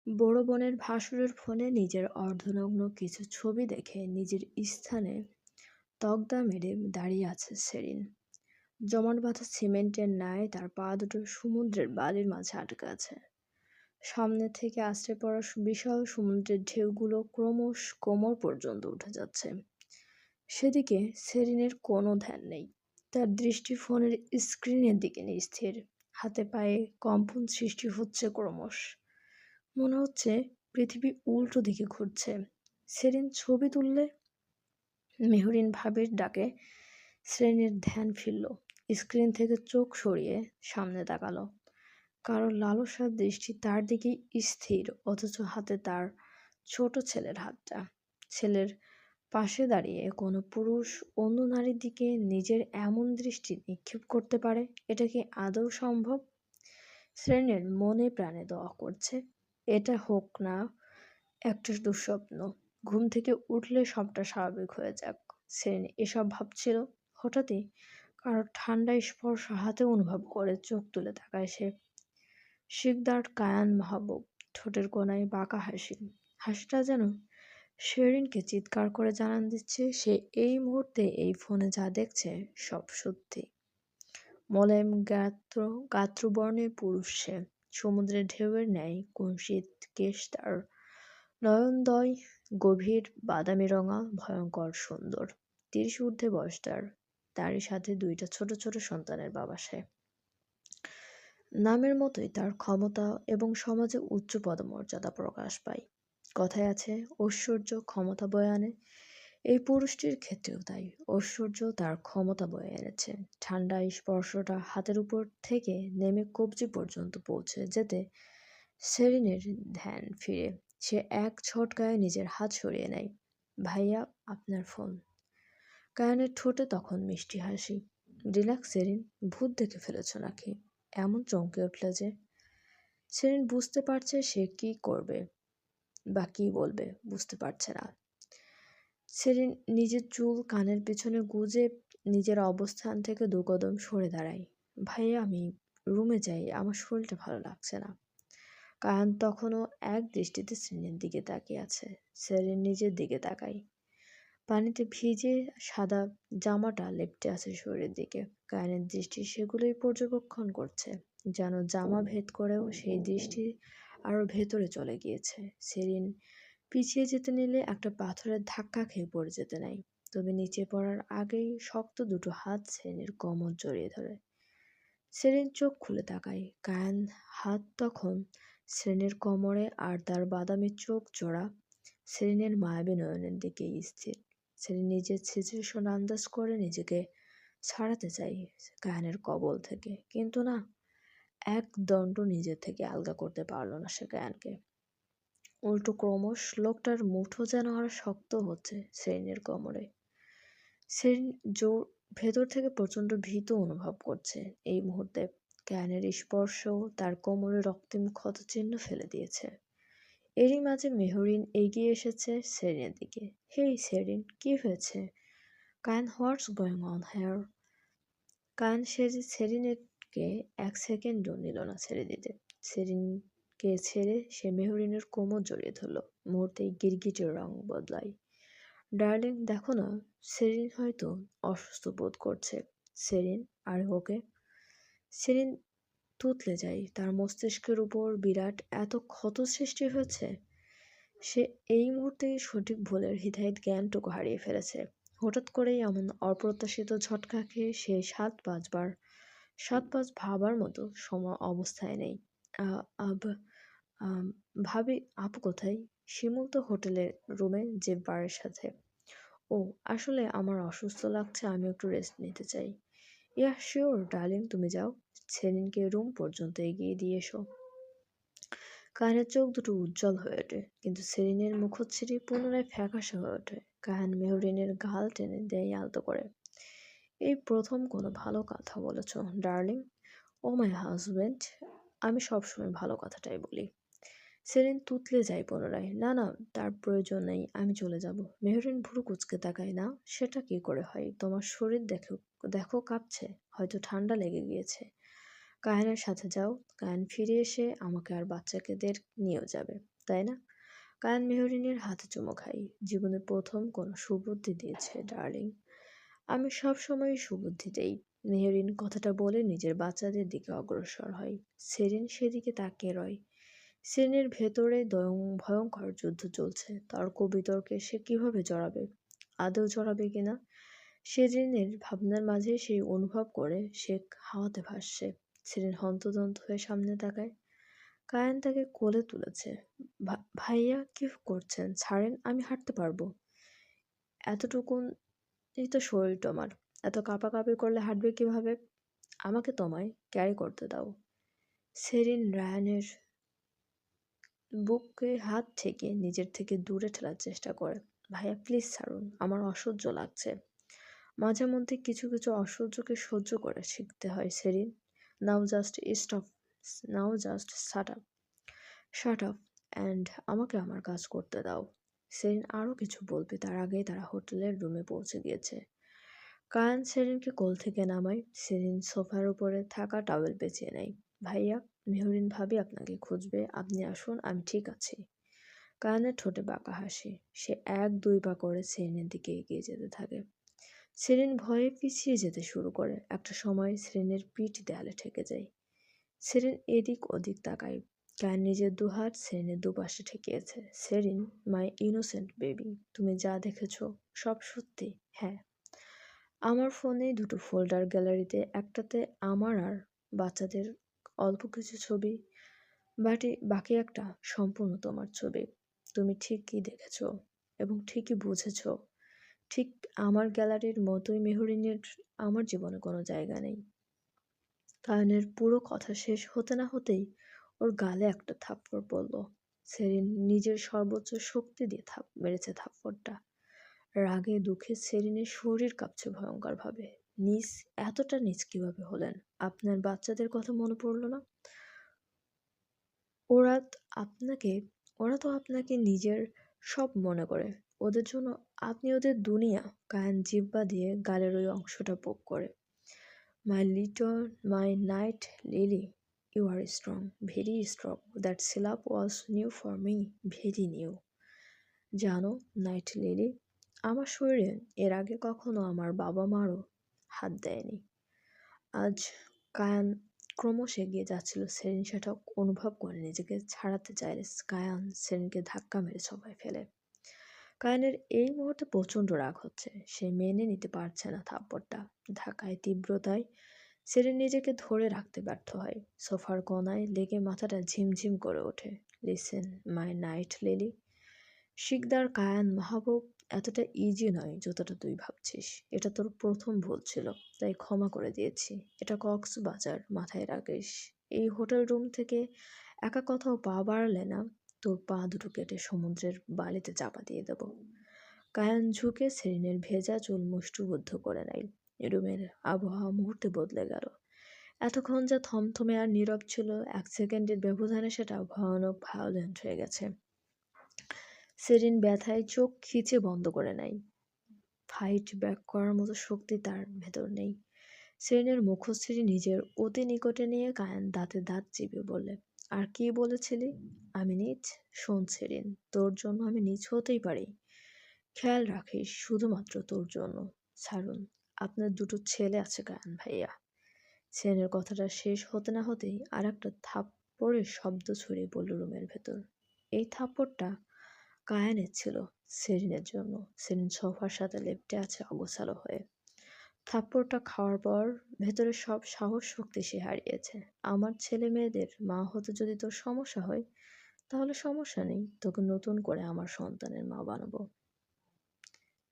বড় বোনের ভাসুরের ফোনে নিজের অর্ধনগ্ন কিছু ছবি দেখে নিজের স্থানে তকদা মেরে দাঁড়িয়ে আছে সেরিন। জমাট বাঁধা সিমেন্টের ন্যায় তার পা দুটো সমুদ্রের বালির মাঝে আটকে আছে। সামনে থেকে আছড়ে পড়া বিশাল সমুদ্রের ঢেউগুলো ক্রমশ কোমর পর্যন্ত উঠে যাচ্ছে। সেদিকে সেরিনের কোনো ধ্যান নেই। তার দৃষ্টি ফোনের স্ক্রিনের দিকে স্থির। হাতে পায়ে কম্পন সৃষ্টি হচ্ছে ক্রমশ। মনে হচ্ছে পৃথিবী উল্টো দিকে ঘুরছে। সেরিন ছবি তুললে মেহরিন ভাবির ডাকে সেরিনের ধ্যান ফিরল। স্ক্রিন থেকে চোখ সরিয়ে সামনে তাকালো। কারো লালসার দৃষ্টি তার দিকেই স্থির, অথচ হাতে তার ছোট ছেলের হাতটা। ছেলের পাশে দাঁড়িয়ে কোনো পুরুষ অন্য নারীর দিকে নিজের এমন দৃষ্টি নিক্ষেপ করতে পারে? এটা কি আদৌ সম্ভব? সেরিনের মনে প্রাণে দোয়া করছে এটা হোক না একটা দুঃস্বপ্ন। ঘুম থেকে উঠলে সবটা স্বাভাবিক হয়ে যাক। সেরিন এসব ভাবছিল। হঠাৎই কারো ঠান্ডা স্পর্শ হাতে অনুভব করে চোখ তুলে তাকায় সে। শিকদার কায়ান মাহবুব, ঠোঁটের কোণায় বাঁকা হাসি। হাসিটা যেন শেরিনকে চিৎকার করে জানান দিচ্ছে সে এই মুহূর্তে এই ফোনে যা দেখছে সব সত্যি। মলয়েম গাত্রবর্ণের পুরুষ সে। সমুদ্রের ঢেউয়ের ন্যায় কুৎসিত কেশ তার, নয়নদ্বয় গভীর বাদামি রঙা, ভয়ঙ্কর সুন্দর। 30 ঊর্ধ্বে বয়স তার। তারই সাথে 2টা ছোট ছোট সন্তানের বাবা সে। নামের মতোই তার ক্ষমতা এবং সমাজে উচ্চ পদমর্যাদা প্রকাশ পায়। কথায় আছে ঐশ্বর্য ক্ষমতা বয়ে আনে। এই পুরুষটির ক্ষেত্রেও তাই। ঐশ্বর্য তার ক্ষমতা বয়ে এনেছে। ঠান্ডা স্পর্শটা হাতের উপর থেকে নেমে কবজি পর্যন্ত পৌঁছে যেতে সেরিনের ধ্যান ফিরে। সে এক ঝটকায় নিজের হাত সরিয়ে নেয়। ভাইয়া, আপনার ফোন। কায়ানের ঠোঁটে তখন মিষ্টি হাসি। রিল্যাক্স সেরিন, ভূত দেখে ফেলেছ নাকি? এমন চমকে উঠল যে সেরিন বুঝতে পারছে সে কি করবে বা কি বলবে বুঝতে পারছে না। সেরিন নিজের চুল কানের পেছনে গুজে নিজের অবস্থান থেকে 2 কদম সরে দাঁড়ায়। ভাইয়া, আমি রুমে যাই, আমার শরীরটা ভালো লাগছে না। কায়ান তখনও এক দৃষ্টিতে সেরিনের দিকে তাকিয়ে আছে। সেরিন নিজের দিকে তাকায়। পানিতে ভিজে সাদা জামাটা লেপ্টে আছে শরীরের দিকে। কায়ানের দৃষ্টি সেগুলোই পর্যবেক্ষণ করছে, যেন জামা ভেদ করেও সেই দৃষ্টি আরো ভেতরে চলে গিয়েছে। সেরিন পিছিয়ে যেতে নিলে একটা পাথরের ধাক্কা খেয়ে পড়ে যেতে নাই, তবে নিচে পড়ার আগেই শক্ত 2টো হাত সেরিনের কোমর জড়িয়ে ধরে। সেরিন চোখ খুলে তাকায়। কায়ান হাত তখন সেরিনের কোমরে, আর তার বাদামি চোখ জোড়া সেরিনের মায়াবী নয়নের দিকেই স্থির। সেরিন নিজের সিচুয়েশন আন্দাজ করে নিজেকে ছাড়াতে চাই কায়ানের কবল থেকে, কিন্তু না, এক দণ্ড নিজের থেকে আলগা করতে পারল না সে কায়ানকে। উল্টো ক্রমশ লোকটার মুঠো যেন আরো শক্ত হচ্ছে সেরিনের কোমরে। সেরিন জোর ভেতর থেকে প্রচণ্ড ভীত অনুভব করছে এই মুহূর্তে। কায়ানের স্পর্শ তার কোমরে রক্তিম ক্ষতচিহ্ন ফেলে দিয়েছে। এরই মাঝে মেহরিন এগিয়ে এসেছে সেরিনের দিকে। হেই সেরিন, কি হয়েছে? Kayan, what's going on here? Kayan সেরিনকে 1 সেকেন্ডও নিল না ছেড়ে দিতে। সেরিনকে ছেড়ে সে মেহরিনের কোমর জড়িয়ে ধরল। মুহূর্তেই গিরগিটির রং বদলায়। ডার্লিং, দেখো না, সেরিন হয়তো অসুস্থ বোধ করছে। সেরিন, আর ওকে? সেরিন তুতলে যায়। তার মস্তিষ্কের উপর বিরাট এত ক্ষত সৃষ্টি হয়েছে। সে এই মুহূর্তে সঠিক ভুলের হিতাহিত জ্ঞানটুকু হারিয়ে ফেলেছে। হঠাৎ করেই এমন অপ্রত্যাশিত ঝটকা খেয়ে সে 7-5 ভাবার মতো সময় অবস্থায় নেই। আব ভাবি, আপু কোথায়? শিমুল তো হোটেলের রুমে যে বারের সাথে। ও, আসলে আমার অসুস্থ লাগছে, আমি একটু রেস্ট নিতে চাই। ইয়া শিওর ডার্লিং, তুমি যাও। সেরিনকে রুম পর্যন্ত এগিয়ে দিয়ে এসো। কায়ানের চোখ দুটো উজ্জ্বল হয়ে ওঠে, কিন্তু সেরিনের মুখচ্ছবি পুনরায় ফ্যাকাশে হয়ে ওঠে। কায়ান মেহরিনের গাল টেনে দেয় আলতো করে। এই প্রথম কোনো ভালো কথা বলেছ ডার্লিং। O my husband. আমি সবসময় ভালো কথাটাই বলি। সেরিন তুতলে যায় পুনরায়। না না, তার প্রয়োজন নেই, আমি চলে যাব। মেহরিন ভুরু কুঁচকে তাকায়। না, সেটা কি করে হয়? তোমার শরীর দেখো দেখো কাঁপছে, হয়তো ঠান্ডা লেগে গিয়েছে। কায়ানের সাথে যাও। কায়ান ফিরে এসে আমাকে আর বাচ্চাকেদের নিয়েও যাবে। তাই না? কায়ান মেহরিনের হাতে চুমু খাই। জীবনে প্রথম কোনো সুবুদ্ধি দিয়েছে ডার্লিং। আমি সবসময়ই সুবুদ্ধি দেই। মেহরিন কথাটা বলে নিজের বাচ্চাদের দিকে অগ্রসর হয়। সেরিন সেদিকে তাকিয়ে রয়। সেরিনের ভেতরে ভয়ঙ্কর যুদ্ধ চলছে। তর্ক বিতর্কে সে কিভাবে জড়াবে? আদৌ জড়াবে কিনা? সেরিনের ভাবনার মাঝে সেই অনুভব করে সে হাওয়াতে ভাসছে। সেরিন হন্তদন্ত হয়ে সামনে তাকায়। কায়ান তাকে কোলে তুলেছে। ভাইয়া কি করছেন? ছাড়েন, আমি হাঁটতে পারবো। এতটুকুনই তো শরীর তোমার। এত কাঁপাকাঁপি করলে হাঁটবে কিভাবে? আমাকে তোমায় ক্যারি করতে দাও। সেরিন রায়ানের বুকে হাত ঠেকিয়ে নিজের থেকে দূরে ঠেলার চেষ্টা করে। ভাইয়া প্লিজ ছাড়ুন, আমার অসহ্য লাগছে। মাঝে মধ্যে কিছু কিছু অসহ্যকে সহ্য করে শিখতে হয় Serin. Now just stop, now just shut up and আমাকে আমার কাজ করতে দাও। সেরিন আরও কিছু বলবে তার আগেই তারা হোটেলের রুমে পৌঁছে গিয়েছে। কায়ান সেরিনকে কোল থেকে নামায়। সেরিন সোফার উপরে থাকা টাওয়েল পেঁচিয়ে নেয়। ভাইয়া, মেহরিন ভাবি আপনাকে খুঁজবে, আপনি আসুন, আমি ঠিক আছি। কায়ানের ঠোঁটে বাঁকা হাসি। সে 1-2 পা করে সেরিনের দিকে এগিয়ে যেতে থাকে। সেরিন ভয়ে পিছিয়ে যেতে শুরু করে। একটা সময় সেরিনের পিঠ দেয়ালে ঠেকে যায়। সেরিন এদিক ওদিক তাকায়। কায়ান নিজের দুহাত সেরিনের দুপাশে ঠেকিয়েছে। সেরিন, মাই ইনোসেন্ট বেবি, তুমি যা দেখেছ সব সত্যি? হ্যাঁ। আমার ফোনে 2টো ফোল্ডার গ্যালারিতে, একটাতে আমার আর বাচ্চাদের অল্প কিছু ছবি, বাকি একটা সম্পূর্ণ তোমার ছবি। তুমি ঠিকই দেখেছ এবং ঠিকই বুঝেছ। ঠিক আমার গ্যালারির মতোই মেহরিনের আমার জীবনে কোনো জায়গা নেই। কায়ানের পুরো কথা শেষ হতে না হতেই ওর গালে একটা থাপ্পড় পড়ল। সেরিন নিজের সর্বোচ্চ শক্তি দিয়ে মেরেছে থাপ্পড়টা। রাগে দুঃখে সেরিনের শরীর কাঁপছে ভয়ঙ্করভাবে। নিস, এতটা নিচ কিভাবে হলেন? আপনার বাচ্চাদের কথা মনে পড়ল না? ওরা আপনাকে ওরা তো আপনাকে নিজের সব মনে করে। ওদের জন্য আপনি ওদের দুনিয়া। কায়ান জিহ্বা দিয়ে গালের ওই অংশটা পোক করে। My night lily, you are strong, very strong. That slap was new for me, very new. জানো নাইট লিলি, আমার শরীরে এর আগে কখনো আমার বাবা মারও হাত দেয়নি। আজ কায়ান ক্রমশ এগিয়ে যাচ্ছিল। সেরিন সেটা অনুভব করে নিজেকে ছাড়াতে চাইলে কায়ান সেরিনকে ধাক্কা মেরে সবাই ফেলে। কায়ানের এই মুহূর্তে প্রচণ্ড রাগ হচ্ছে। সে মেনে নিতে পারছে না থাপ্পড়টা। ধাক্কায় তীব্রতায় সেরিন নিজেকে ধরে রাখতে ব্যর্থ হয়। সোফার কোনায় লেগে মাথাটা ঝিমঝিম করে ওঠে। লিসেন মাই নাইট লিলি, শিকদার কায়ান মাহবুব এতটা ইজি নয় যতটা তুই ভাবছিস। এটা তোর প্রথম ভুল ছিল, তাই ক্ষমা করে দিয়েছি। এটা কক্সবাজার, মাথায় রাখিস। এই হোটেল রুম থেকে একা কোথাও পা বাড়ালে না, তোর পা দুটো কেটে সমুদ্রের বালিতে চাপা দিয়ে দেব। কায়ান ঝুঁকে সেরিনের ভেজা চুল মুষ্টিবদ্ধ করে নেয়। রুমের আবহাওয়া মুহূর্তে বদলে গেল। এতক্ষণ যা থমথমে আর নীরব ছিল, 1 সেকেন্ডের ব্যবধানে সেটা ভয়ানক ভায়োলেন্ট হয়ে গেছে। সেরিন ব্যথায় চোখ খিচে বন্ধ করে নেয়। ফাইট ব্যাক করার মতো শক্তি তার ভেতর নেই। সেরিনের মুখশ্রী নিজের অতি নিকটে নিয়ে কায়ান দাঁতে দাঁত চিবিয়ে বললে, আর কি বলেছিলি? আমি নিচ? শোন সেরিন, তোর জন্য আমি নিচ হতেই পারি। খেয়াল রাখিস, শুধুমাত্র তোর জন্য। ছাড়ুন, আপনার 2টো ছেলে আছে কায়ান ভাইয়া। সেরিনের কথাটা শেষ হতে না হতেই আর একটা থাপ্পড়ের শব্দ ছড়িয়ে পড়ল রুমের ভেতর। এই থাপ্পড়টা কায়ানের ছিল সেরিনের জন্য। সেরিন সোফার সাথে লেপ্টে আছে অগোছালো হয়ে। থাপ্পড়টা খাওয়ার পর ভেতরে সব সাহস শক্তি সে হারিয়েছে। আমার ছেলে মেয়েদের মা হতে যদি তোর সমস্যা হয়, তাহলে সমস্যা নেই, তোকে নতুন করে আমার সন্তানের মা বানাবো।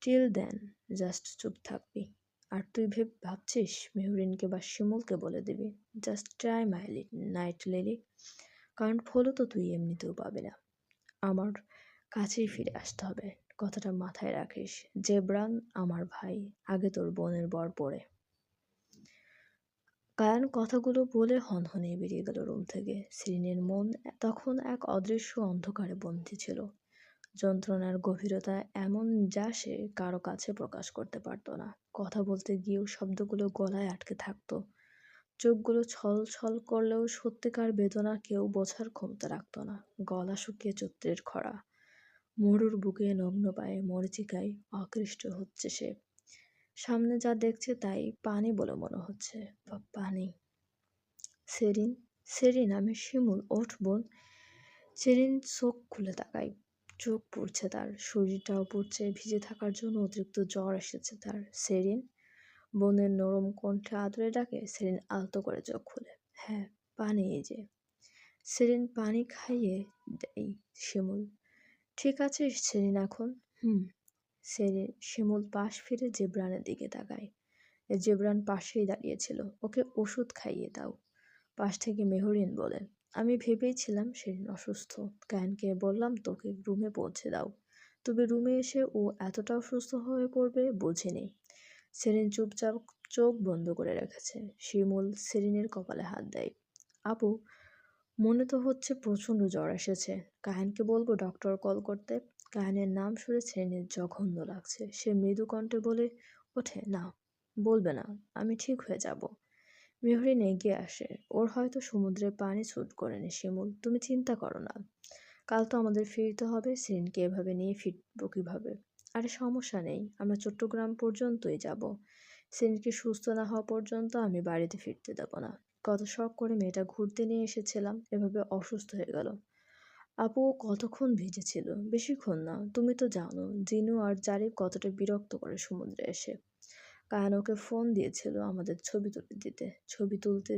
টিল দেন জাস্ট চুপ থাকবি। আর তুই ভাবছিস মেহরিনকে বা শিমুলকে বলে দিবি? Just try my night lily, কারণ ফলো তো তুই এমনিতেও পাবি না। আমার কাছেই ফিরে আসতে হবে, কথাটা মাথায় রাখিস। জেব্রান আমার ভাই, আগে তোর বোনের বর পড়ে। কায়ান কথাগুলো বলে হনহনিয়ে বেরিয়ে গেল রুম থেকে। সেরিনের মন তখন এক অদৃশ্য অন্ধকারে বন্দী ছিল। যন্ত্রণার গভীরতা এমন যা সে কারো কাছে প্রকাশ করতে পারত না। কথা বলতে গিয়েও শব্দগুলো গলায় আটকে থাকতো। চোখগুলো ছল ছল করলেও সত্যিকার বেদনা কেউ বোঝার ক্ষমতা রাখত না। গলা শুকিয়ে চৈত্রের খরা, মরুর বুকে নগ্ন পায়ে মরীচিকায় আকৃষ্ট হচ্ছে সে। সামনে যা দেখছে তাই পানি বলে মনে হচ্ছে, বা পানি। সেরিন, সেরিন, আমি শিমুল, ওঠ বোন। সেরিন চোখ খুলে তাকায়। চোখ পুড়ছে তার, শরীরটাও পুড়ছে, ভিজে থাকার জন্য অতিরিক্ত জ্বর এসেছে তার। সেরিন, বোনের নরম কণ্ঠে আদরে ডাকে। সেরিন আলতো করে চোখ খুলে। হ্যাঁ, পানি এই যে। সেরিন পানি খাইয়ে দেয় শিমুল। ঠিক আছে সেরিন এখন? হুম। সেরিন শিমুল পাশ ফিরে জেবরানের দিকে তাকায়। জেবরান পাশেই দাঁড়িয়েছিল। ওকে ওষুধ খাইয়ে দাও। পাশ থেকে মেহরিন বলে, আমি ভেবেইছিলাম সেদিন অসুস্থ। কায়ানকে বললাম তোকে রুমে পৌঁছে দাও, তবে রুমে এসে ও এতটা অসুস্থ হয়ে পড়বে বুঝিনি। সেরিন চুপচাপ চোখ বন্ধ করে রেখেছে। শিমুল সেরিনের কপালে হাত দেয়। আপু, মনে তো হচ্ছে প্রচণ্ড জ্বর এসেছে। কায়ানকে বলবো ডক্টর কল করতে? কায়ানের নাম শুনে সেরিনের জঘন্য লাগছে। সে মৃদু কণ্ঠে বলে ওঠে, না, বলবে না, আমি ঠিক হয়ে যাব। মেহরিন এগিয়ে আসে। ওর হয়তো সমুদ্রের পানি ছুট করেনি শিমুল, তুমি চিন্তা করো না। কাল তো আমাদের ফিরতে হবে, সেরিনকে এভাবে নিয়ে ফিরবো কিভাবে? আরে সমস্যা নেই, আমরা চট্টগ্রাম পর্যন্তই যাব। সেরিনকে সুস্থ না হওয়া পর্যন্ত আমি বাড়িতে ফিরতে দেব না। কত শখ করে মেয়েটা ঘুরতে নিয়ে এসেছিলাম, এভাবে অসুস্থ হয়ে গেল। আপু কতক্ষণ ভিজেছিল? বেশিক্ষণ না, তুমি তো জানো জিনু আর জারিফ কতটা বিরক্ত করে সমুদ্রে এসে। কায়ান ওকে ফোন দিয়েছিল আমাদের ছবি তুলে দিতে। ছবি তুলতে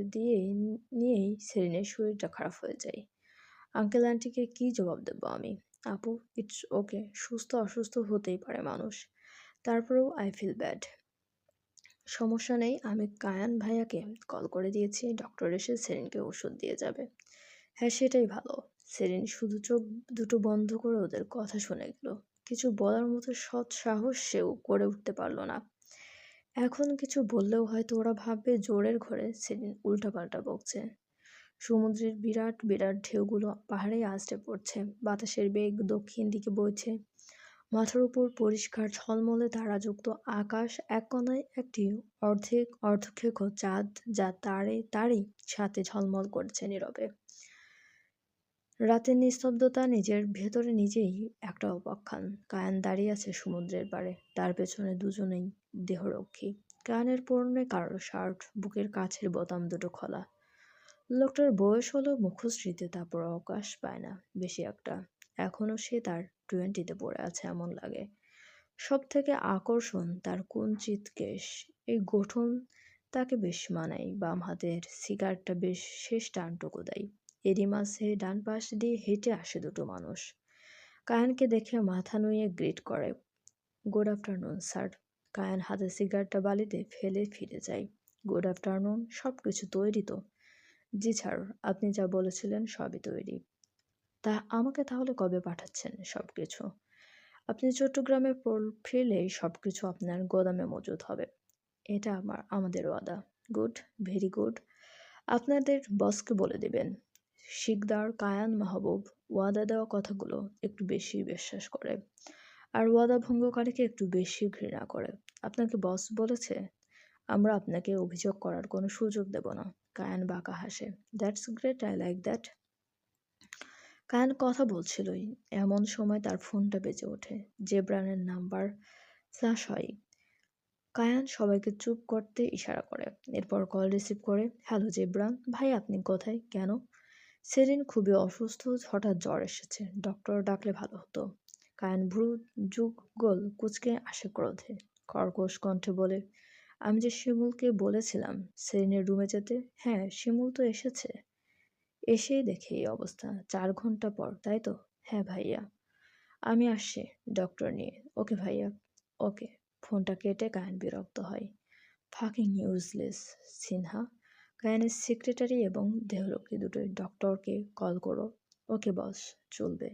নিয়েই সেরিনের শরীরটা খারাপ হয়ে যায়। আঙ্কেল আন্টিকে কি জবাব দেবো আমি? আপু, ইটস ওকে, সুস্থ অসুস্থ হতেই পারে মানুষ। তারপরেও আই ফিল ব্যাড। সমস্যা নেই, আমি কায়ান ভাইয়াকে কল করে দিয়েছি, ডক্টর এসে সেরিনকে ওষুধ দিয়ে যাবে। হ্যাঁ, সেটাই ভালো। সেরিন শুধু চোখ দুটো বন্ধ করে ওদের কথা শুনে গেল। কিছু বলার মতো সৎ সাহস সেও করে উঠতে পারল না। এখন কিছু বললেও হয়তো ওরা ভাববে জোরের ঘরে সেদিন উল্টাপাল্টা বকছে। সমুদ্রের বিরাট বিরাট ঢেউগুলো পাহাড়ে আছড়ে পড়ছে। বাতাসের বেগ দক্ষিণ দিকে বইছে। মাথার উপর পরিষ্কার ঝলমলে তারাযুক্ত আকাশ, এক কোণায় একটি অর্ধক্ষেকো চাঁদ, যা তারই সাথে ঝলমল করছে নীরবে। রাতের নিস্তব্ধতা নিজের ভেতরে নিজেই একটা উপাখ্যান। কায়ান দাঁড়িয়ে আছে সমুদ্রের পাড়ে, তার পেছনে দুজনেই দেহরক্ষী। কায়ানের পরনে কালো শার্ট, বুকের কাছের বোতাম দুটো খোলা। লোকটার বয়স হলো মুখশ্রীতে, তারপর অবকাশ পায় না বেশি একটা। এখনো সে তার 20-তে পড়ে আছে এমন লাগে। সব থেকে আকর্ষণ তার কুঞ্চিত কেশ। এই গঠন তাকে বেশ মানায়। বাম হাতের সিগারটা বেশ শেষ টানটুকু দেয়। এরই মাঝে ডান পাশ দিয়ে হেঁটে আসে দুটো মানুষ। কায়ানকে দেখে মাথা নুইয়ে গ্রিট করে, গুড আফটারনুন স্যার। কায়ান হাতে সিগারটা বালিতে ফেলে ফিরে যায়। গুড আফটারনুন, সব কিছু তৈরি তো? জি স্যার, আপনি যা বলেছিলেন সবই তৈরি। তা আমাকে তাহলে কবে পাঠাচ্ছেন সব কিছু? আপনি চট্টগ্রামে ফিরলেই সব কিছু আপনার গোদামে মজুদ হবে। এটা আমাদের ওয়াদা। Good, very good. আপনাদের বসকে বলে দেবেন। শিকদার, কায়ান, মাহবুব ওয়াদা দেওয়া কথাগুলো একটু বেশি বিশ্বাস করে, আর ওয়াদা ভঙ্গকারীকে একটু বেশি ঘৃণা করে। আপনাকে বস বলেছে? আমরা আপনাকে অভিযোগ করার কোনো সুযোগ দেব না। কায়ান বাঁকা হাসে। That's great, I like that. Kayan কথা বলছিলই এমন সময় তার ফোনটা বেজে ওঠে। জেবরানের নাম্বার ফ্ল্যাশ হয়। কায়ান সবাইকে চুপ করতে ইশারা করে, এরপর কল রিসিভ করে। হ্যালো জেবরান ভাই, আপনি কোথায়? কেন? সেরিন খুবই অসুস্থ, হঠাৎ জ্বর এসেছে, ডক্টর ডাকলে ভালো হতো। কায়ান ভ্রু যুগল কুঁচকে আসে ক্রোধে। কর্কশ কণ্ঠে বলে, আমি যে শিমুলকে বলেছিলাম সেরিনের রুমে যেতে। হ্যাঁ, শিমুল তো এসেছে। এসেই দেখে এই অবস্থা। 4 ঘন্টা পর, তাই তো? হ্যাঁ ভাইয়া, আমি আসছি ডক্টর নিয়ে। ওকে ভাইয়া, ওকে। ফোনটা কেটে কায়ান বিরক্ত হয়। Fucking useless Sinha. কায়ানের সেক্রেটারি এবং দেহরক্ষী দুটোই ডক্টরকে কল করো। ওকে বস, চলবে।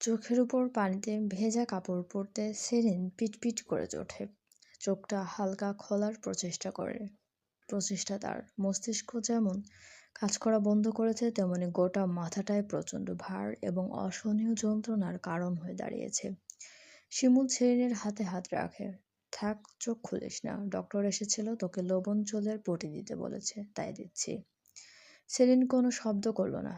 চোখের উপর পানিতে ভেজা কাপড় পরতে সেরিন পিটপিট করে ওঠে। চোখটা হালকা খোলার প্রচেষ্টা তার। মস্তিষ্ক যেমন কাজ করা বন্ধ করেছে, তেমনি গোটা মাথাটায় প্রচণ্ড ভার এবং অসহনীয় যন্ত্রণার কারণ হয়ে দাঁড়িয়েছে। শিমুল সেরিনের হাতে হাত রাখে। থাক, চোখ খুলিস না, ডক্টর এসেছিল, তোকে লবণ জলের পটি দিতে বলেছে, তাই দিচ্ছি। সেলিন কোনো শব্দ করল না।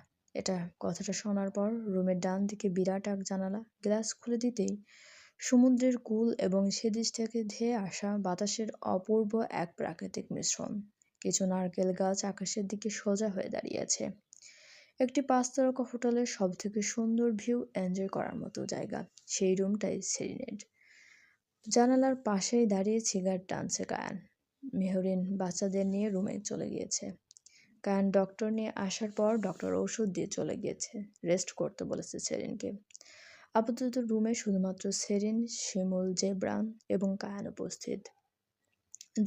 কথাটা শোনার পর রুমের ডান দিকে বিরাট এক জানালা, গ্লাস খুলে দিতেই সমুদ্রের কূল এবং সেদিক থেকে ধেয়ে আসা বাতাসের অপূর্ব এক প্রাকৃতিক মিশ্রণ। কিছু নারকেল গাছ আকাশের দিকে সোজা হয়ে দাঁড়িয়ে আছে। একটি 5 তারকা হোটেলের সবথেকে সুন্দর ভিউ এনজয় করার মতো জায়গা। সেই রুমটাই সেরিনের। জানালার পাশেই দাঁড়িয়ে সিগারেট টানছে কায়ান। মেহরিন বাচ্চাদের নিয়ে রুমে চলে গিয়েছে। কায়ান ডক্টর নিয়ে আসার পর ডক্টর ওষুধ দিয়ে চলে গিয়েছে। রেস্ট করতে বলেছে সেরিনকে। আপাতত রুমে শুধুমাত্র সেরিন, শিমুল, জেব্রান এবং কায়ান উপস্থিত।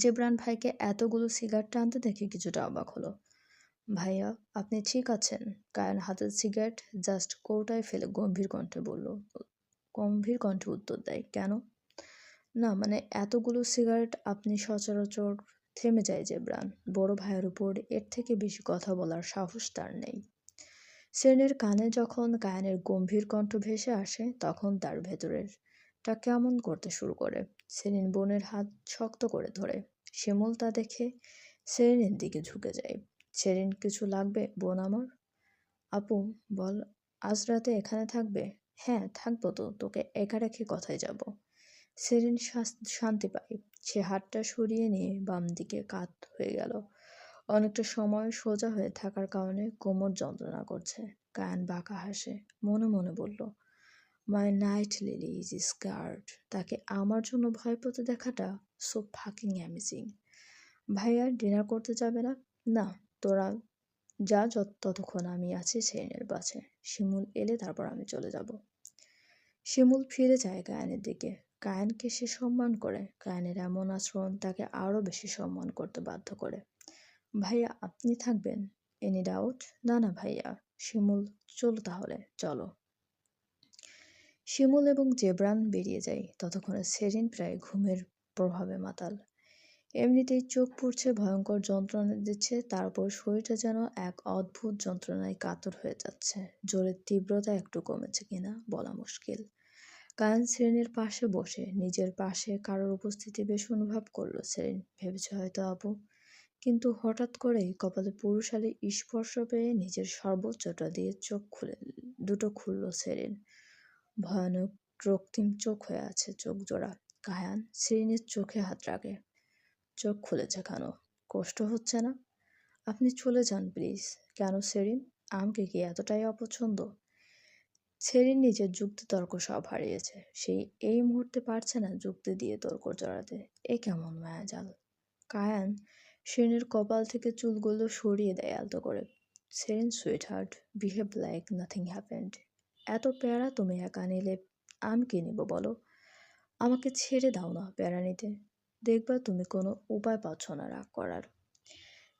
জেব্রান ভাইকে এতগুলো সিগারেট টানতে দেখে কিছুটা অবাক হলো। ভাইয়া, আপনি ঠিক আছেন? কায়ান হাতের সিগারেট জাস্ট কৌটায় ফেলে গম্ভীর কণ্ঠে উত্তর দেয়, কেন? না মানে এতগুলো সিগারেট আপনি সচরাচর। থেমে যায় জেব্রান। বড় ভাইয়ের উপর এর থেকে বেশি কথা বলার সাহস তার নেই। সেরেনের কানে যখন কায়ানের গম্ভীর কণ্ঠ ভেসে আসে তখন তার ভেতরেরটা কেমন করতে শুরু করে। সেরিন বোনের হাত শক্ত করে ধরে। শিমুল তা দেখে সেরিনের দিকে ঝুঁকে যায়। সেরিন, কিছু লাগবে বোন আমার? আপু, বল, আজ রাতে এখানে থাকবে? হ্যাঁ থাকবো তো, তোকে একা রেখে কোথায় যাব? সেরিন শান্তি পায়। সে হাতটা সরিয়ে নিয়ে বাম দিকে কাত হয়ে গেল। অনেকটা সময় সোজা হয়ে থাকার কারণে কোমর যন্ত্রণা করছে। কায়ান বাঁকা হাসে, মনে মনে বলল, মাই নাইট লিলি ইজ স্কার্ড। তাকে আমার জন্য ভয় পেতে দেখাটা সো ফাকিং অ্যামেজিং। ভাইয়া ডিনার করতে যাবে না? না, তোরা যা, ততক্ষণ আমি আছি সেরিনের বাসে। শিমুল এলে তারপর আমি চলে যাব। শিমুল ফিরে যায় কায়ানের দিকে। কায়ানকে সে সম্মান করে। কায়ানের এমন আচরণ তাকে আরও বেশি সম্মান করতে বাধ্য করে। ভাইয়া, আপনি থাকবেন? Any doubt? না না ভাইয়া। শিমুল, চলো তাহলে, চলো। শিমুল এবং জেব্রান বেরিয়ে যায়। ততক্ষণে সেরিন প্রায় ঘুমের প্রভাবে মাতাল। এমনিতেই চোখ পুড়ছে, ভয়ঙ্কর যন্ত্রণা দিচ্ছে, তারপর শরীরটা যেন এক অদ্ভুত যন্ত্রণায় কাতর হয়ে যাচ্ছে। জ্বরের তীব্রতা একটু কমেছে কিনা বলা মুশকিল। কায়ান সেরিনের পাশে বসে নিজের পাশে কারোর উপস্থিতি বেশ অনুভব করলো সেরিন। ভেবেছে হয়তো আপু। কিন্তু হঠাৎ করেই কপালে পুরুষালী স্পর্শ পেয়ে নিজের সর্বোচ্চটা দিয়ে দুটো খুলল সেরিন। ভয়ানক রক্তিম চোখ হয়ে আছে চোখ জোড়া। কায়ান সেরিনের চোখে হাত রাখে। চোখ খুলেছে কেন? কষ্ট হচ্ছে না? আপনি চলে যান প্লিজ। কেন সেরিন? আমাকে কি এতটাই অপছন্দ? সেরিন নিজের যুক্তিতর্ক সব হারিয়েছে। সেই এই মুহূর্তে পারছে না যুক্তি দিয়ে তর্ক জড়াতে। এ কেমন মায়াজাল! কায়ান সেরিনের কপাল থেকে চুলগুলো সরিয়ে দেয় আলতো করে। Serin, sweetheart, behave like nothing happened. এত প্যারা তুমি একা নিলে আমি কি নিব বলো? আমাকে ছেড়ে দাও না প্যারা নিতে। দেখবা তুমি কোনো উপায় পাচ্ছ না রাগ করার।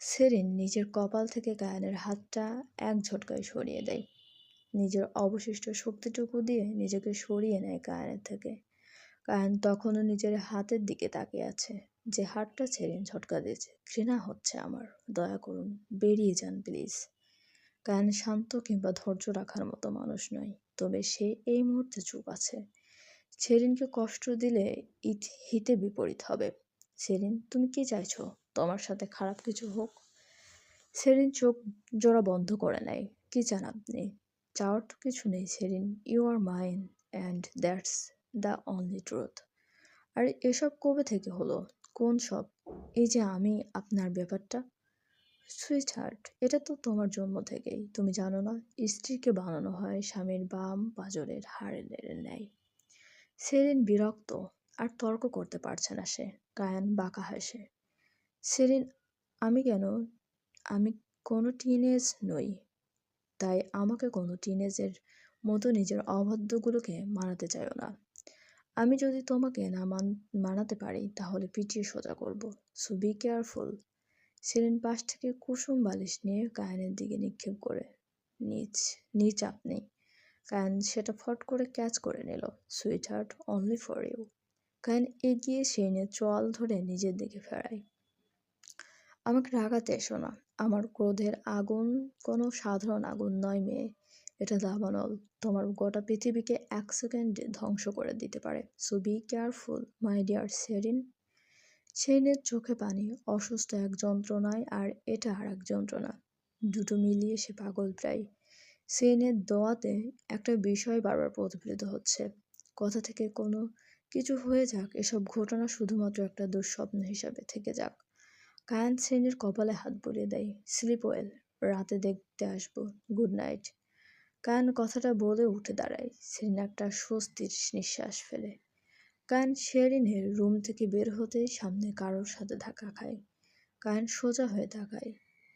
সেরিন নিজের কপাল থেকে কায়ানের হাতটা এক ঝটকায় সরিয়ে দেয়। নিজের অবশিষ্ট শক্তিটুকু দিয়ে নিজেকে সরিয়ে নেয় কায়ানের থেকে। কায়ান তখনও নিজের হাতের দিকে তাকিয়ে আছে, যে হাতটা সেরিন ঝটকা দিয়েছে। ঘৃণা হচ্ছে আমার, দয়া করুন, বেরিয়ে যান প্লিজ। কায়ান শান্ত কিংবা ধৈর্য রাখার মতো মানুষ নয়, তবে সে এই মুহূর্তে চুপ আছে। সেরিনকে কষ্ট দিলে হিতে বিপরীত হবে। সেরিন, তুমি কি চাইছো? তোমার সাথে খারাপ কিছু হোক? সেরিন চোখ জোড়া বন্ধ করে নেয়। কি চান আপনি? চাওয়ার তো কিছু নেই Serin. You are mine and that's the only truth. আর এসব কবে থেকে হলো? কোন সব? এই যে আমি আপনার ব্যাপারটা। সুইটহার্ট, এটা তো তোমার জন্ম থেকেই। তুমি জানো না, স্ত্রীকে বানানো হয় স্বামীর বাম পাঁজরের হাড়ের ন্যায়। সেরিন বিরক্ত, আর তর্ক করতে পারছে না সে। কায়ান বাঁকা হাসে। সেরিন, আমি কেন? আমি কোনো টিনেজ নই, তাই আমাকে কোনো টিনেজের মতো নিজের অবাধ্যগুলোকে মানাতে চাইও না। আমি যদি তোমাকে না মানাতে পারি তাহলে পিটিয়ে সোজা করব। So be careful. সেরিন পাশ থেকে কুসুম বালিশ নিয়ে কায়ানের দিকে নিক্ষেপ করে। নিচ আপনি। কায়ান সেটা ফট করে ক্যাচ করে নিল। Sweetheart, only for you. Kayan এগিয়ে সেরিনের চোয়াল ধরে নিজের দিকে ফেরায়। আমাকে রাগাতে এসো না। আমার ক্রোধের আগুন কোনো সাধারণ আগুন নয় মেয়ে। এটা দাবানল, তোমার গোটা পৃথিবীকে 1 সেকেন্ডে ধ্বংস করে দিতে পারে। So be careful my dear Serin. সেরিনের চোখে পানি, অসুস্থ এক যন্ত্রণায় আর এটা আর এক যন্ত্রণা, দুটো মিলিয়ে সে পাগল প্রায়। সেরিনের দোয়াতে একটা বিষয় বারবার প্রতিফলিত হচ্ছে, কথা থেকে কোনো কিছু হয়ে যাক, এসব ঘটনা শুধুমাত্র একটা দুঃস্বপ্ন হিসাবে থেকে যাক। কায়ান সেরিনের কপালে হাত বুলিয়ে দেয়। স্লিপ ওয়েল, রাতে দেখতে আসবো, গুড নাইট। কায়ান কথাটা বলে উঠে দাঁড়ায়। সেরিন একটা স্বস্তির নিঃশ্বাস ফেলে। কায়ান শেরিনের রুম থেকে বের হতে সামনে কারোর সাথে ধাক্কা খায়। কায়ান সোজা হয়ে তাকায়।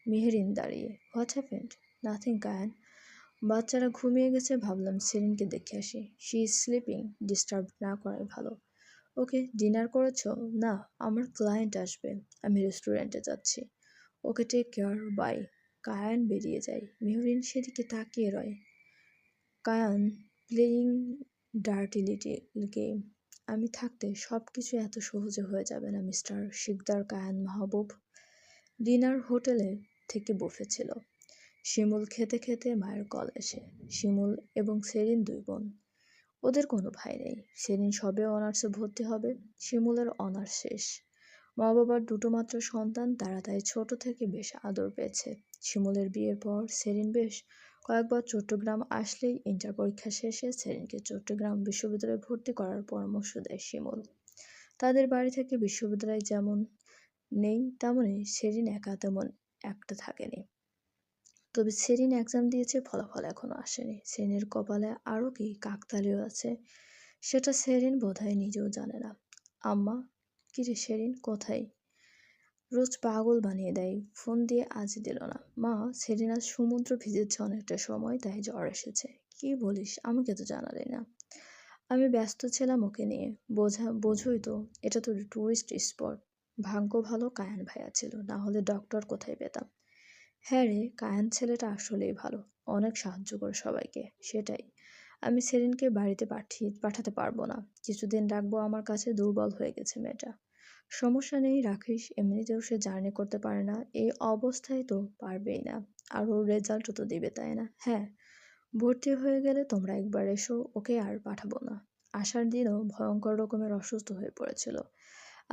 মেহেরিন দাঁড়িয়ে। What happened? নাথিং কায়ান। বাচ্চারা ঘুমিয়ে গেছে, ভাবলাম সেরিনকে দেখে আসি। শি ইজ স্লিপিং, ডিস্টার্ব না করাই ভালো। ওকে, ডিনার করেছো? না, আমার ক্লায়েন্ট আসবে, আমি রেস্টুরেন্টে যাচ্ছি। Okay, take care, bye. Kayan বেরিয়ে যায়। মেহরিন সেদিকে তাকিয়ে রয়। Kayan playing dirty little game. আমি থাকতে সব কিছু এত সহজে হয়ে যাবে না মিস্টার শিকদার কায়ান মাহবুব। ডিনার হোটেলে থেকে বুফে ছিল। শিমুল খেতে খেতে মায়ের কল এসে। শিমুল এবং সেরিন দুই বোন, ওদের কোনো ভাই নেই। সেরিন সবে অনার্সে ভর্তি হবে, শিমুলের অনার্স শেষ। মা বাবার দুটো মাত্র সন্তান, তারা তাই ছোট থেকে বেশ আদর পেয়েছে। শিমুলের বিয়ের পর সেরিন বেশ কয়েকবার চট্টগ্রাম আসলেই ইন্টার পরীক্ষা শেষে সেরিনকে চট্টগ্রাম বিশ্ববিদ্যালয়ে ভর্তি করার পরামর্শ দেয় শিমুল। তাদের বাড়ি থেকে বিশ্ববিদ্যালয় যেমন নেই, তেমনই সেরিন একা তেমন একটা থাকেনি। তবে সেরিন এক্সাম দিয়েছে, ফলাফল এখনো আসেনি। সেরিনের কপালে আরও কি কাকতালীয় আছে, সেটা সেরিন বোধহয় নিজেও জানে না। আম্মা, কিরে সেরিন কোথায়? রোজ পাগল বানিয়ে দেয়, ফোন দিয়ে আজ দিল না। মা, সেরিন আজ সমুদ্র ভিজেছে অনেকটা সময়, তাই জ্বর এসেছে। কি বলিস, আমাকে তো জানালি না। আমি ব্যস্ত ছিলাম ওকে নিয়ে, বোঝোই তো, এটা তো টুরিস্ট স্পট। ভাগ্য ভালো কায়ান ভাইয়া ছিল, না হলে ডক্টর কোথায় পেতাম। হ্যাঁ রে, কায়ান ছেলেটা আসলেই ভালো, অনেক সাহায্য করে সবাইকে। সেটাই, আমি সেরিনকে বাড়িতে পাঠাতে পারবো না, কিছুদিন রাখবো আমার কাছে, দুর্বল হয়ে গেছে মেয়েটা। সমস্যা নেই, রাখিস, এমনিতেও সে জার্নি করতে পারে না, এই অবস্থায় তো পারবেই না। আর ওর রেজাল্টও তো দিবে, তাই না? হ্যাঁ, ভর্তি হয়ে গেলে তোমরা একবার এসো, ওকে আর পাঠাবো না। আসার দিনও ভয়ঙ্কর রকমের অসুস্থ হয়ে পড়েছিল।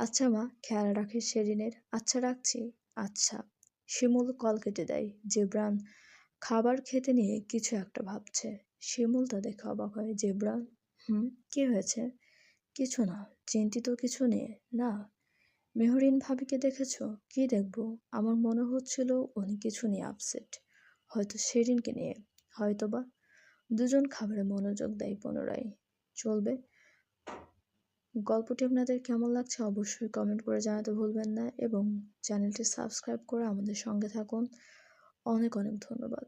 আচ্ছা মা, খেয়াল রাখিস সেরিনের। আচ্ছা, রাখছি। আচ্ছা। শিমুল কল কেটে দেয়। জেব্রান খাবার খেতে নিয়ে কিছু একটা ভাবছে। শিমুল তা দেখে অবাক হয়। জেব্রান, কি হয়েছে? কিছু না। চিন্তিত কিছু নিয়ে? না। মেহরিন ভাবিকে দেখেছো? কি দেখবো? আমার মনে হচ্ছিল উনি কিছু নিয়ে আপসেট। হয়তো সেরিনকে নিয়ে, হয়তোবা। দুজন খাবারে মনোযোগ দেয় পুনরায়। চলবে। গল্পটি আপনাদের কেমন লাগছে অবশ্যই কমেন্ট করে জানাতে ভুলবেন না এবং চ্যানেলটি সাবস্ক্রাইব করে আমাদের সঙ্গে থাকুন। অনেক অনেক ধন্যবাদ।